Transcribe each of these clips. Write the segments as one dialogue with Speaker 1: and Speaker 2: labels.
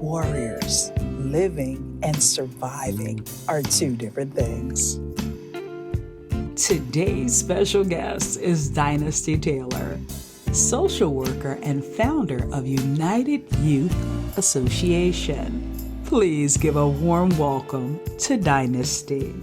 Speaker 1: warriors. Living and surviving are two different things. Today's special guest is Dynasty Taylor, social worker and founder of United Youth Association. Please give a warm welcome to Dynasty.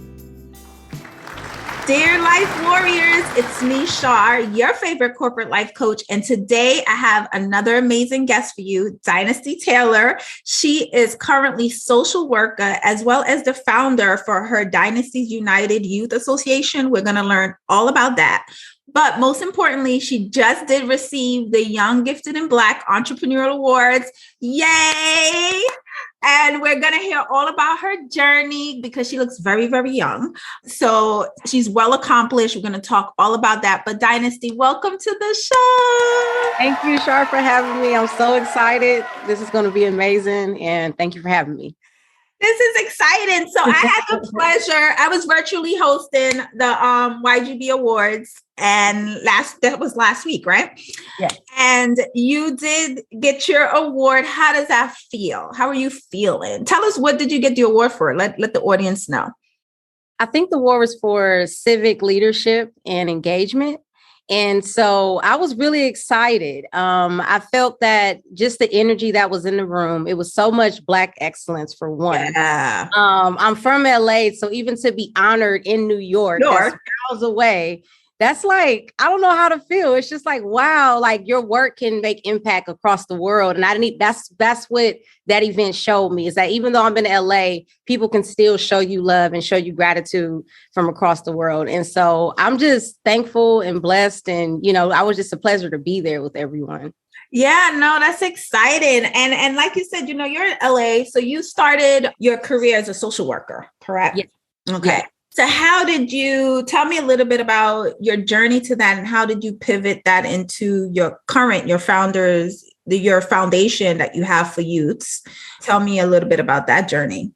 Speaker 2: Dear Life Warriors, it's me, Char, your favorite corporate life coach. And today I have another amazing guest for you, Dynasty Taylor. She is currently social worker as well as the founder for her Dynasty's United Youth Association. We're going to learn all about that. But most importantly, she just did receive the Young, Gifted, and Black Entrepreneurial Awards. Yay! And we're going to hear all about her journey because she looks very, very young. So she's well accomplished. We're going to talk all about that. But Dynasty, welcome to the show.
Speaker 3: Thank you, Char, for having me. I'm so excited. This is going to be amazing. And thank you for having me.
Speaker 2: This is exciting. So I had the pleasure. I was virtually hosting the YGB Awards, and that was last week, right?
Speaker 3: Yeah.
Speaker 2: And you did get your award. How does that feel? How are you feeling? Tell us, what did you get the award for? Let the audience know.
Speaker 3: I think the award was for civic leadership and engagement. And so I was really excited. I felt that just the energy that was in the room, it was so much Black excellence for one.
Speaker 2: Yeah.
Speaker 3: I'm from LA, so even to be honored in New York, that's miles away, that's like, I don't know how to feel. It's just like, wow, like your work can make impact across the world. And that's what that event showed me, is that even though I'm in LA, people can still show you love and show you gratitude from across the world. And so I'm just thankful and blessed. And, I was just a pleasure to be there with everyone.
Speaker 2: Yeah, no, that's exciting. And like you said, you're in LA, so you started your career as a social worker, correct?
Speaker 3: Yeah.
Speaker 2: Okay. Yeah. So tell me a little bit about your journey to that, and how did you pivot that into your foundation that you have for youths? Tell me a little bit about that journey.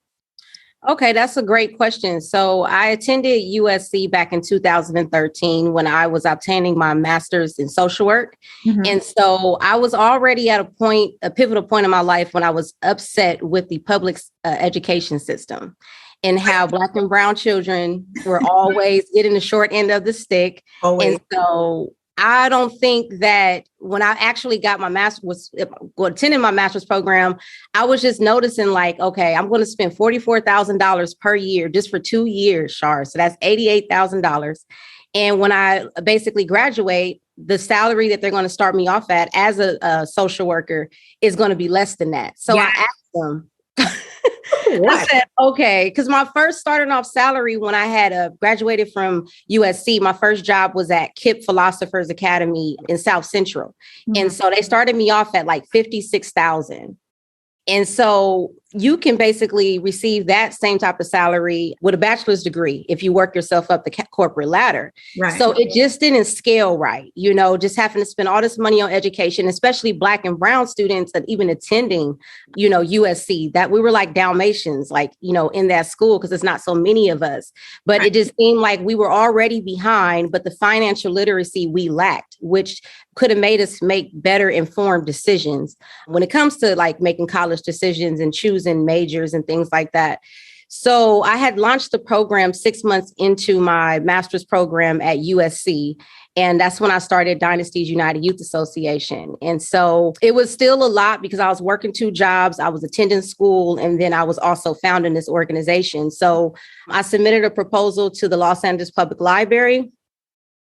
Speaker 3: Okay, that's a great question. So I attended USC back in 2013 when I was obtaining my master's in social work. Mm-hmm. And so I was already at a pivotal point in my life when I was upset with the public education system, and how Black and brown children were always getting the short end of the stick. Always. And so I don't think that when I actually got my attending my master's program, I was just noticing like, okay, I'm going to spend $44,000 per year just for 2 years, Char. So that's $88,000. And when I basically graduate, the salary that they're going to start me off at as a social worker is going to be less than that. So I asked them, I said, okay, because my first starting off salary when I had graduated from USC, my first job was at KIPP Philosophers Academy in South Central. Mm-hmm. And so they started me off at like $56,000. And so you can basically receive that same type of salary with a bachelor's degree if you work yourself up the corporate ladder. Right. So it just didn't scale right, just having to spend all this money on education, especially Black and brown students that even attending, USC, that we were like Dalmatians, like, in that school, because it's not so many of us. But It just seemed like we were already behind, but the financial literacy we lacked, which could have made us make better informed decisions when it comes to like making college decisions and choosing majors and things like that. So I had launched the program 6 months into my master's program at USC. And that's when I started Dynasty's United Youth Association. And so it was still a lot because I was working 2 jobs, I was attending school, and then I was also founding this organization. So I submitted a proposal to the Los Angeles Public Library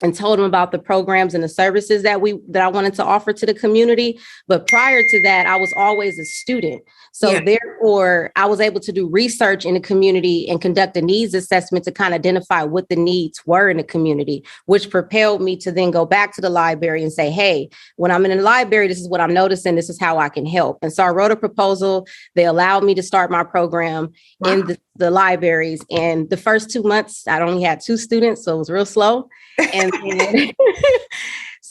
Speaker 3: and told them about the programs and the services that I wanted to offer to the community. But prior to that, I was always a student. So therefore, I was able to do research in the community and conduct a needs assessment to kind of identify what the needs were in the community, which propelled me to then go back to the library and say, hey, when I'm in the library, this is what I'm noticing. This is how I can help. And so I wrote a proposal. They allowed me to start my program in the libraries. And the first 2 months, I only had 2 students, so it was real slow. And then,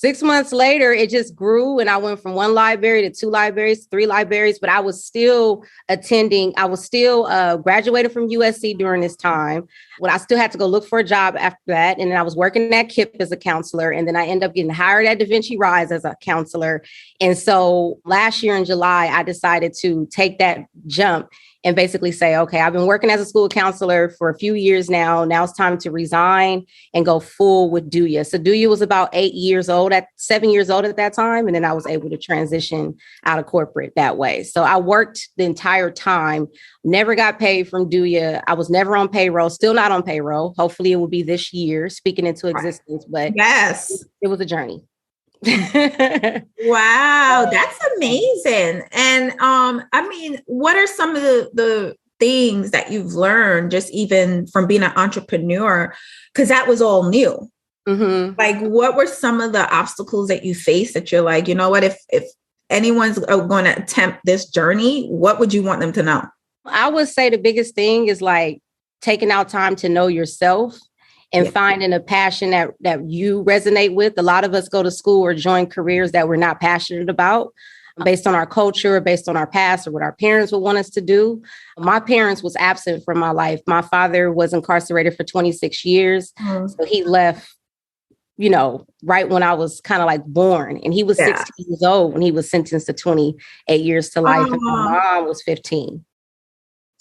Speaker 3: 6 months later, it just grew. And I went from 1 library to 2 libraries, 3 libraries, but I was still attending. I was still graduated from USC during this time. But I still had to go look for a job after that. And then I was working at KIPP as a counselor. And then I ended up getting hired at Da Vinci Rise as a counselor. And so last year in July, I decided to take that jump and basically say, okay, I've been working as a school counselor for a few years now. Now it's time to resign and go full with DUYA. So DUYA was about 7 years old at that time. And then I was able to transition out of corporate that way. So I worked the entire time, never got paid from DUYA. I was never on payroll, still not on payroll. Hopefully it will be this year, speaking into existence, but
Speaker 2: yes,
Speaker 3: it was a journey.
Speaker 2: Wow, that's amazing. And I mean, what are some of the things that you've learned just even from being an entrepreneur? Because that was all new.
Speaker 3: Mm-hmm.
Speaker 2: Like, what were some of the obstacles that you faced that you're like, you know what, if anyone's going to attempt this journey, what would you want them to know?
Speaker 3: I would say the biggest thing is like taking out time to know yourself and finding a passion that you resonate with. A lot of us go to school or join careers that we're not passionate about based on our culture, or based on our past, or what our parents would want us to do. My parents was absent from my life. My father was incarcerated for 26 years. So he left, right when I was kind of like born. And he was 16 years old when he was sentenced to 28 years to life. And my mom was 15.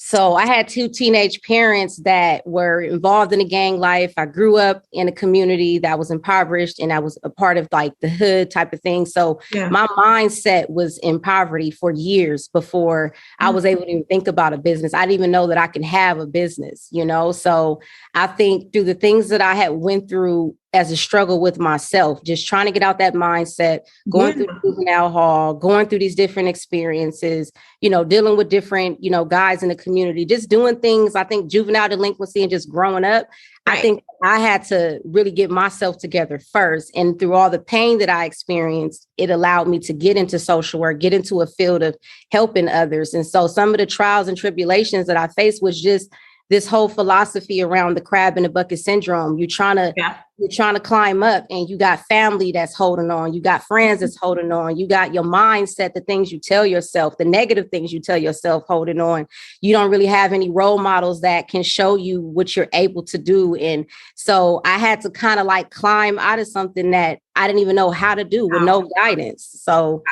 Speaker 3: So I had 2 teenage parents that were involved in the gang life. I grew up in a community that was impoverished, and I was a part of like the hood type of thing. So my mindset was in poverty for years before I was able to even think about a business. I didn't even know that I can have a business, So I think through the things that I had went through as a struggle with myself, just trying to get out that mindset, going through the juvenile hall, going through these different experiences, dealing with different, guys in the community, just doing things. I think juvenile delinquency and just growing up, I think I had to really get myself together first. And through all the pain that I experienced, it allowed me to get into social work, get into a field of helping others. And so some of the trials and tribulations that I faced was just this whole philosophy around the crab in the bucket syndrome. You're trying to climb up, and you got family that's holding on. You got friends that's holding on. You got your mindset, the things you tell yourself, the negative things you tell yourself holding on. You don't really have any role models that can show you what you're able to do. And so I had to kind of like climb out of something that I didn't even know how to do with no guidance. So,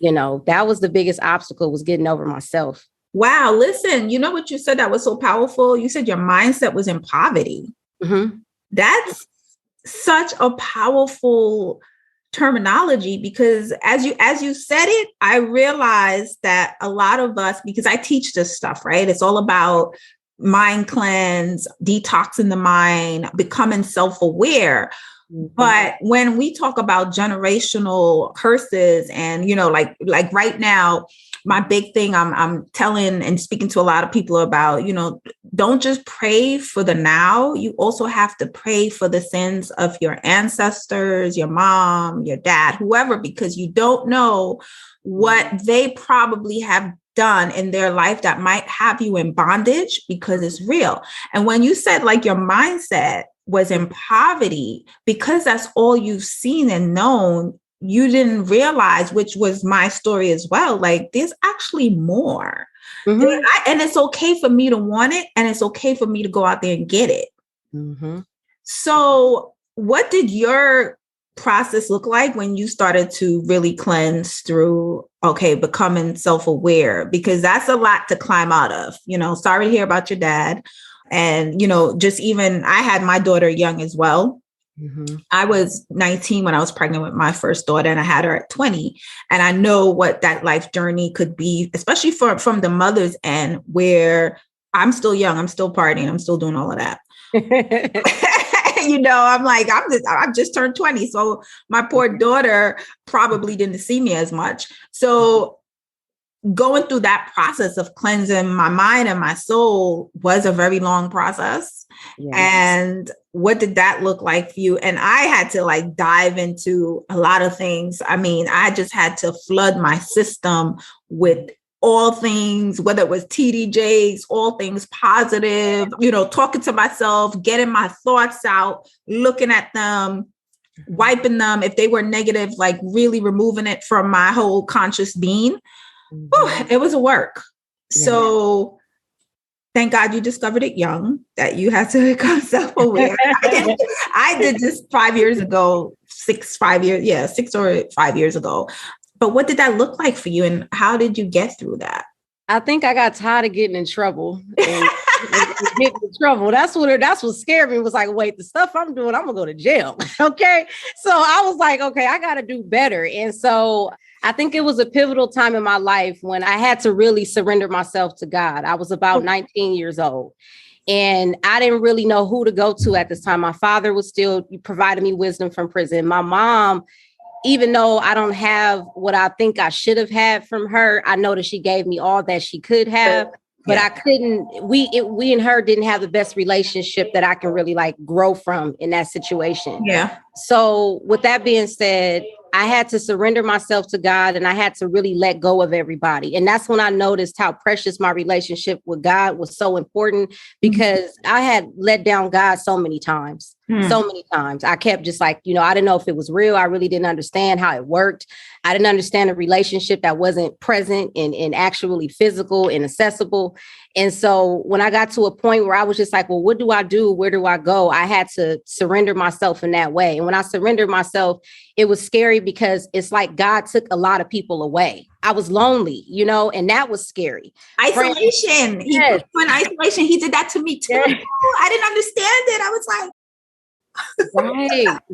Speaker 3: that was the biggest obstacle, was getting over myself.
Speaker 2: Wow. Listen, you know what you said that was so powerful? You said your mindset was in poverty.
Speaker 3: Mm-hmm.
Speaker 2: That's such a powerful terminology, because as you said it, I realized that a lot of us, because I teach this stuff, right? It's all about mind cleanse, detoxing the mind, becoming self-aware. But when we talk about generational curses and, like right now, my big thing I'm telling and speaking to a lot of people about, don't just pray for the now. You also have to pray for the sins of your ancestors, your mom, your dad, whoever, because you don't know what they probably have done in their life that might have you in bondage, because it's real. And when you said like your mindset was in poverty, because that's all you've seen and known, you didn't realize, which was my story as well, like there's actually more. Mm-hmm. And it's okay for me to want it, and it's okay for me to go out there and get it.
Speaker 3: Mm-hmm.
Speaker 2: So what did your process look like when you started to really cleanse through, becoming self-aware? Because that's a lot to climb out of. Sorry to hear about your dad. And, just even I had my daughter young as well. Mm-hmm. I was 19 when I was pregnant with my first daughter, and I had her at 20. And I know what that life journey could be, especially from the mother's end, where I'm still young, I'm still partying, I'm still doing all of that. I'm like, I've just turned 20. So my poor daughter probably didn't see me as much. So going through that process of cleansing my mind and my soul was a very long process. Yes. And what did that look like for you? And I had to like dive into a lot of things. I mean, I just had to flood my system with all things, whether it was TDJs, all things positive, talking to myself, getting my thoughts out, looking at them, wiping them, if they were negative, like really removing it from my whole conscious being. It was a work. Yeah. So thank God you discovered it young, that you had to become self-aware. I did this 5 years ago, 6 or 5 years ago. But what did that look like for you? And how did you get through that?
Speaker 3: I think I got tired of getting in trouble. And getting in trouble. That's what scared me. Was like, wait, the stuff I'm doing, I'm gonna go to jail. Okay. So I was like, okay, I got to do better. And so I think it was a pivotal time in my life when I had to really surrender myself to God. I was about 19 years old. And I didn't really know who to go to at this time. My father was still providing me wisdom from prison. My mom, even though I don't have what I think I should have had from her, I know that she gave me all that she could have, but I couldn't, we and her didn't have the best relationship that I can really like grow from in that situation.
Speaker 2: Yeah.
Speaker 3: So with that being said, I had to surrender myself to God, and I had to really let go of everybody. And that's when I noticed how precious my relationship with God was so important, because I had let down God so many times. So many times. I kept just like, I didn't know if it was real. I really didn't understand how it worked. I didn't understand a relationship that wasn't present and actually physical and accessible. And so when I got to a point where I was just like, well, what do I do? Where do I go? I had to surrender myself in that way. And when I surrendered myself, it was scary because it's like God took a lot of people away. I was lonely, and that was scary.
Speaker 2: Isolation. He put you in isolation. He did that to me too. Yeah. I didn't understand it. I was like,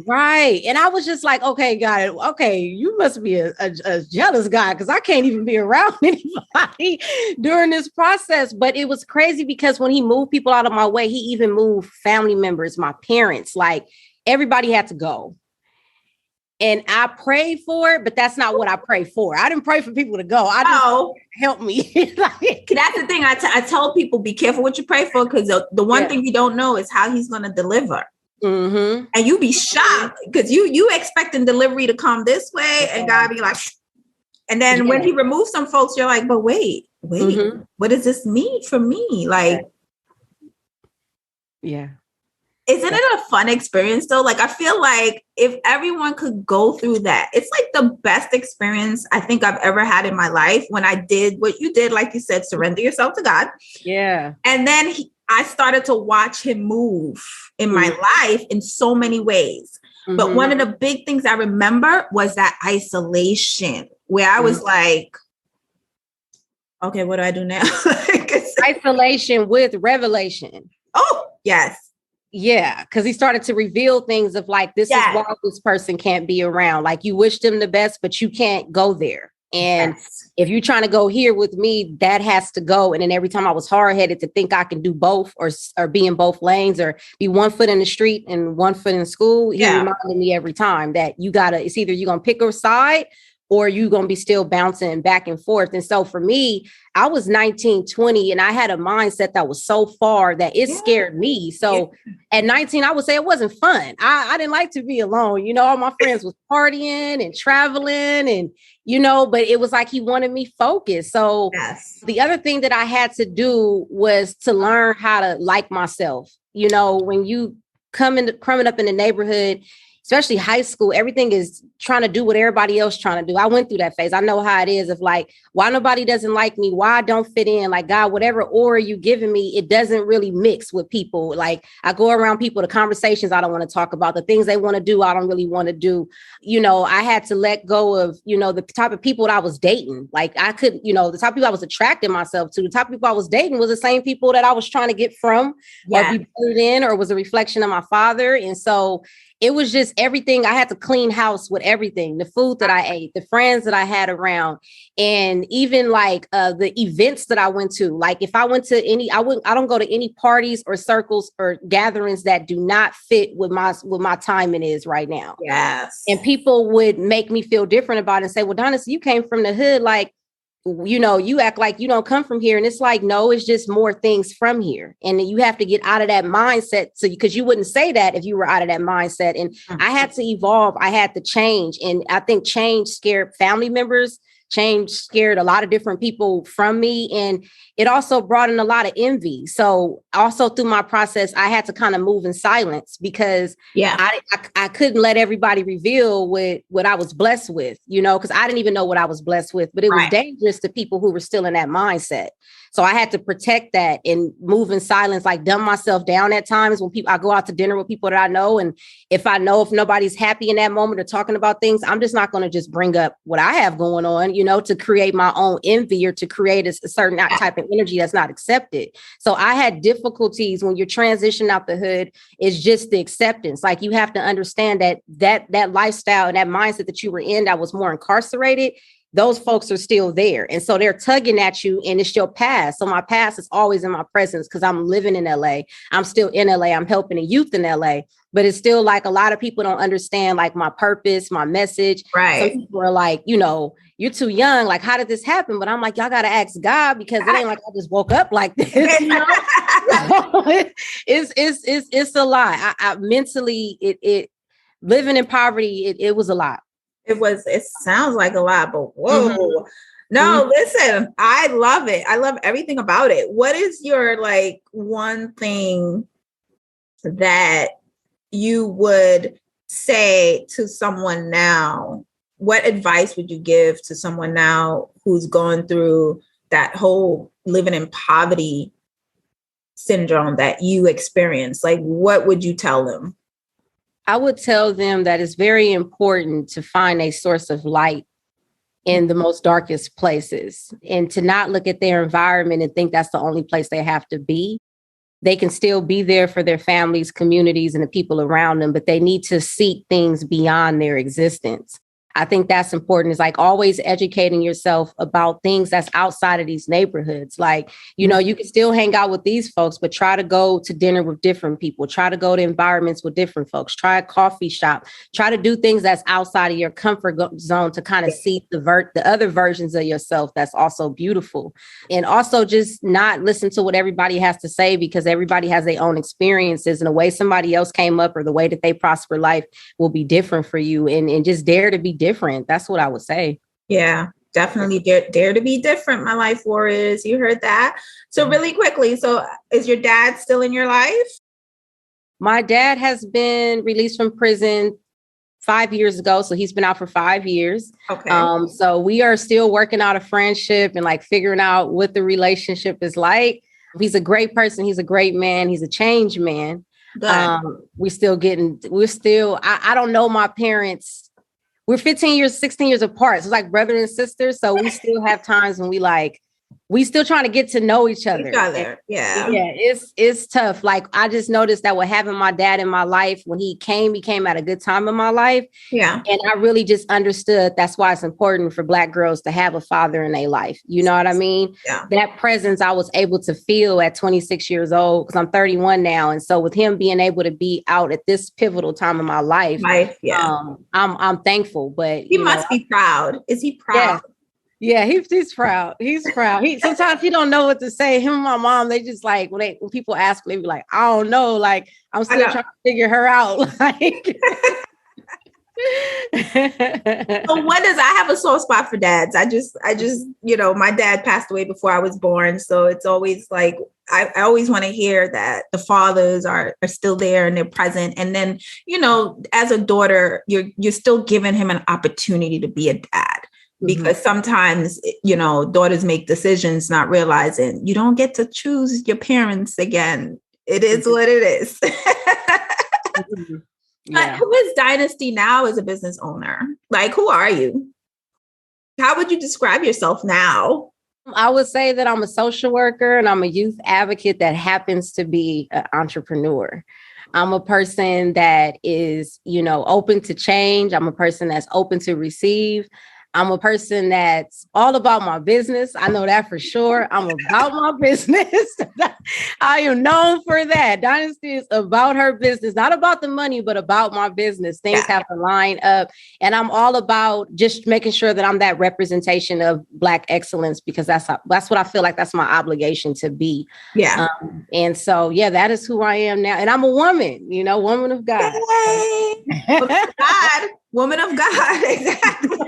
Speaker 3: Right. And I was just like, okay, God, okay, you must be a jealous guy, because I can't even be around anybody during this process. But it was crazy because when he moved people out of my way, he even moved family members, my parents, like everybody had to go. And I prayed for it, but that's not what I prayed for. I didn't pray for people to go. I just help me.
Speaker 2: That's the thing. I tell people, be careful what you pray for, because the one thing you don't know is how he's going to deliver. And you be shocked because you expecting delivery to come this way, and God be like, and then when he removes some folks, you're like, but wait, what does this mean for me? Like, isn't it a fun experience though? Like, I feel like if everyone could go through that, it's like the best experience I think I've ever had in my life, when I did what you did, like you said, surrender yourself to God.
Speaker 3: Yeah.
Speaker 2: And then I started to watch him move in my life in so many ways. But one of the big things I remember was that isolation, where I was like, okay, what do I do now?
Speaker 3: Isolation with revelation.
Speaker 2: Oh, yes.
Speaker 3: Yeah, because he started to reveal things of like, this is why this person can't be around. Like, you wish them the best, but you can't go there. And if you're trying to go here with me, that has to go. And then every time I was hard-headed to think I can do both, or be in both lanes, or be 1 foot in the street and 1 foot in school, he reminded me every time that it's either you're going to pick a side, or you're going to be still bouncing back and forth. And so for me, I was 19, 20, and I had a mindset that was so far that it scared me. So at 19, I would say it wasn't fun. I didn't like to be alone. All my friends was partying and traveling, and, but it was like he wanted me focused. So the other thing that I had to do was to learn how to like myself. When you coming up in the neighborhood, especially high school, everything is trying to do what everybody else trying to do. I went through that phase. I know how it is of like, why nobody doesn't like me, why I don't fit in. Like, God, whatever aura you giving me, it doesn't really mix with people. Like, I go around people, the conversations I don't want to talk about, the things they want to do, I don't really want to do. I had to let go of, the type of people that I was dating. Like, I could, the type of people I was attracting myself to, the type of people I was dating was the same people that I was trying to get from, or be put in, or was a reflection of my father. And so it was just everything. I had to clean house with everything, the food that I ate, the friends that I had around, and even like the events that I went to. Like, if I went to I don't go to any parties or circles or gatherings that do not fit with my timing is right now.
Speaker 2: Yes.
Speaker 3: And people would make me feel different about it and say, well, Dynasty, you came from the hood. Like, you act like you don't come from here. And it's like, no, it's just more things from here. And you have to get out of that mindset. So, because you wouldn't say that if you were out of that mindset. And I had to evolve. I had to change. And I think change scared family members change scared a lot of different people from me. And it also brought in a lot of envy. So also through my process, I had to kind of move in silence because I couldn't let everybody reveal what I was blessed with, because I didn't even know what I was blessed with, but it was dangerous to people who were still in that mindset. So I had to protect that and move in silence, like dumb myself down at times when I go out to dinner with people that I know. And if nobody's happy in that moment or talking about things, I'm just not going to just bring up what I have going on, to create my own envy or to create a certain type of energy that's not accepted. So I had difficulties when you're transitioning out the hood. It's just the acceptance. Like you have to understand that lifestyle and that mindset that you were in that was more incarcerated, those folks are still there. And so they're tugging at you and it's your past. So my past is always in my presence because I'm living in LA. I'm still in LA. I'm helping the youth in LA. But it's still like a lot of people don't understand like my purpose, my message.
Speaker 2: Right.
Speaker 3: Some people are like, you're too young. Like, how did this happen? But I'm like, y'all got to ask God because it ain't like I just woke up like this. It's a lot. I mentally, living in poverty, it was a lot.
Speaker 2: It sounds like a lot, but whoa. Mm-hmm. No, listen, I love it. I love everything about it. What is your one thing that you would say to someone now? What advice would you give to someone now who's going through that whole living in poverty syndrome that you experienced? What would you tell them?
Speaker 3: I would tell them that it's very important to find a source of light in the most darkest places and to not look at their environment and think that's the only place they have to be. They can still be there for their families, communities, and the people around them, but they need to seek things beyond their existence. I think that's important. It's like always educating yourself about things that's outside of these neighborhoods. Like, you can still hang out with these folks, but try to go to dinner with different people, try to go to environments with different folks, try a coffee shop, try to do things that's outside of your comfort zone to kind of see the other versions of yourself. That's also beautiful. And also just not listen to what everybody has to say because everybody has their own experiences and the way somebody else came up or the way that they prosper life will be different for you and just dare to be different. That's what I would say.
Speaker 2: Yeah, definitely dare to be different, my life warriors. You heard that. So really quickly, so is your dad still in your life?
Speaker 3: My dad has been released from prison 5 years ago. So he's been out for 5 years.
Speaker 2: Okay.
Speaker 3: So we are still working out a friendship and figuring out what the relationship is like. He's a great person. He's a great man. He's a changed man. I don't know my parents. We're 15 years, 16 years apart. So it's like brother and sister. So we still have times when we still trying to get to know each other.
Speaker 2: Yeah.
Speaker 3: Yeah, it's tough. I just noticed that with having my dad in my life, when he came at a good time in my life.
Speaker 2: Yeah.
Speaker 3: And I really just understood that's why it's important for Black girls to have a father in their life. You know what I mean?
Speaker 2: Yeah.
Speaker 3: That presence I was able to feel at 26 years old because I'm 31 now. And so with him being able to be out at this pivotal time in my life, I'm thankful. But
Speaker 2: he must be proud. Is he proud?
Speaker 3: Yeah. Yeah, he's proud. He's proud. Sometimes he don't know what to say. Him and my mom, they just when people ask, they be like, I don't know. I'm still trying to figure her out. So
Speaker 2: I have a soft spot for dads. I just, my dad passed away before I was born. So it's always I always want to hear that the fathers are still there and they're present. And then, as a daughter, you're still giving him an opportunity to be a dad. Because sometimes, daughters make decisions not realizing you don't get to choose your parents again. It is what it is. But who is Dynasty now as a business owner? Who are you? How would you describe yourself now?
Speaker 3: I would say that I'm a social worker and I'm a youth advocate that happens to be an entrepreneur. I'm a person that is, open to change. I'm a person that's open to receive. I'm a person that's all about my business. I know that for sure. I'm about my business. I am known for that. Dynasty is about her business, not about the money, but about my business. Things have to line up. And I'm all about just making sure that I'm that representation of Black excellence, because that's what I feel like that's my obligation to be.
Speaker 2: Yeah.
Speaker 3: And so, that is who I am now. And I'm a woman, woman of God.
Speaker 2: Woman of God. Woman of God. Exactly.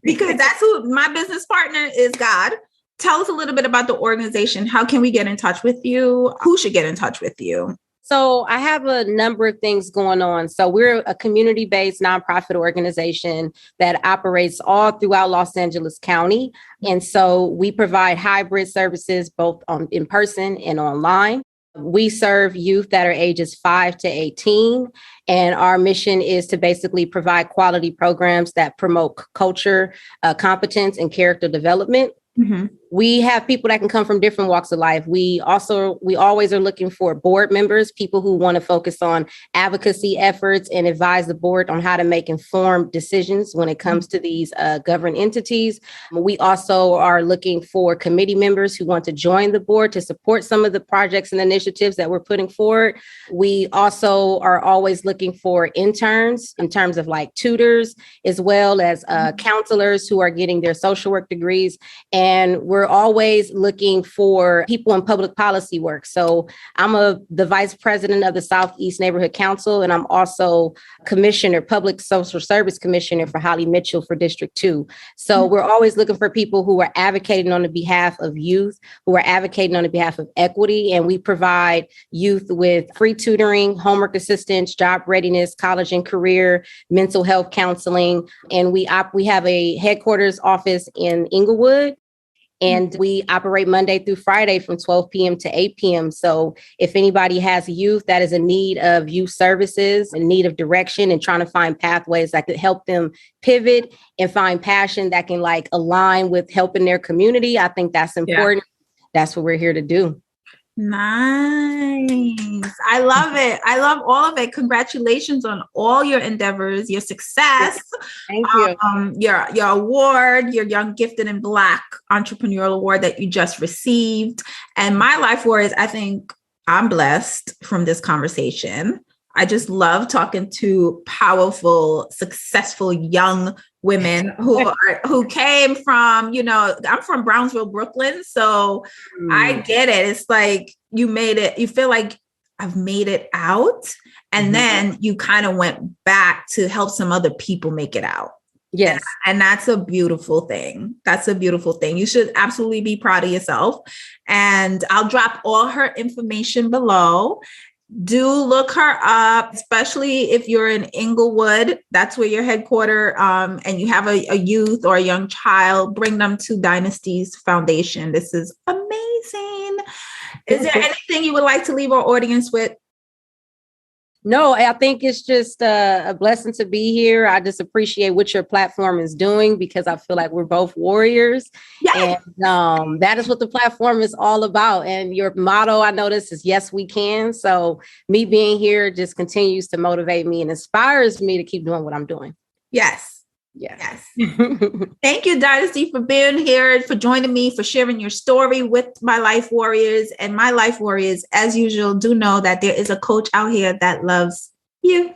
Speaker 2: Because that's who my business partner is, God. Tell us a little bit about the organization. How can we get in touch with you? Who should get in touch with you?
Speaker 3: So I have a number of things going on. So we're a community-based nonprofit organization that operates all throughout Los Angeles County. And so we provide hybrid services both in person and online. We serve youth that are ages 5 to 18. And our mission is to basically provide quality programs that promote culture, competence, and character development. Mm-hmm. We have people that can come from different walks of life. We always are looking for board members, people who want to focus on advocacy efforts and advise the board on how to make informed decisions when it comes to these governed entities. We also are looking for committee members who want to join the board to support some of the projects and initiatives that we're putting forward. We also are always looking for interns in terms of like tutors, as well as counselors who are getting their social work degrees. And we're always looking for people in public policy work. So I'm the vice president of the Southeast Neighborhood Council, and I'm also public social service commissioner for Holly Mitchell for District 2. So we're always looking for people who are advocating on the behalf of youth, who are advocating on the behalf of equity. And we provide youth with free tutoring, homework assistance, job readiness, college and career, mental health counseling. And we have a headquarters office in Inglewood. And we operate Monday through Friday from 12 p.m. to 8 p.m. So if anybody has youth that is in need of youth services, in need of direction and trying to find pathways that could help them pivot and find passion that can like align with helping their community, I think that's important. Yeah. That's what we're here to do.
Speaker 2: Nice. I love it. I love all of it. Congratulations on all your endeavors, your success.
Speaker 3: Thank you.
Speaker 2: Your award, your Young Gifted and Black Entrepreneurial Award that you just received. And my life warriors, I think I'm blessed from this conversation. I just love talking to powerful, successful young women who came from, I'm from Brownsville, Brooklyn. So I get it. It's like you made it. You feel like I've made it out. And then you kind of went back to help some other people make it out.
Speaker 3: Yes.
Speaker 2: And that's a beautiful thing. That's a beautiful thing. You should absolutely be proud of yourself. And I'll drop all her information below. Do look her up, especially if you're in Inglewood. That's where your headquarters, and you have a youth or a young child, bring them to Dynasty's foundation. This is amazing. Is there anything you would like to leave our audience with?
Speaker 3: No, I think it's just a blessing to be here. I just appreciate what your platform is doing because I feel like we're both warriors. Yes. And that is what the platform is all about. And your motto, I noticed, is yes, we can. So me being here just continues to motivate me and inspires me to keep doing what I'm doing.
Speaker 2: Yes.
Speaker 3: Yes.
Speaker 2: Thank you, Dynasty, for being here, for joining me, for sharing your story with my life warriors. And my life warriors, as usual, do know that there is a coach out here that loves you.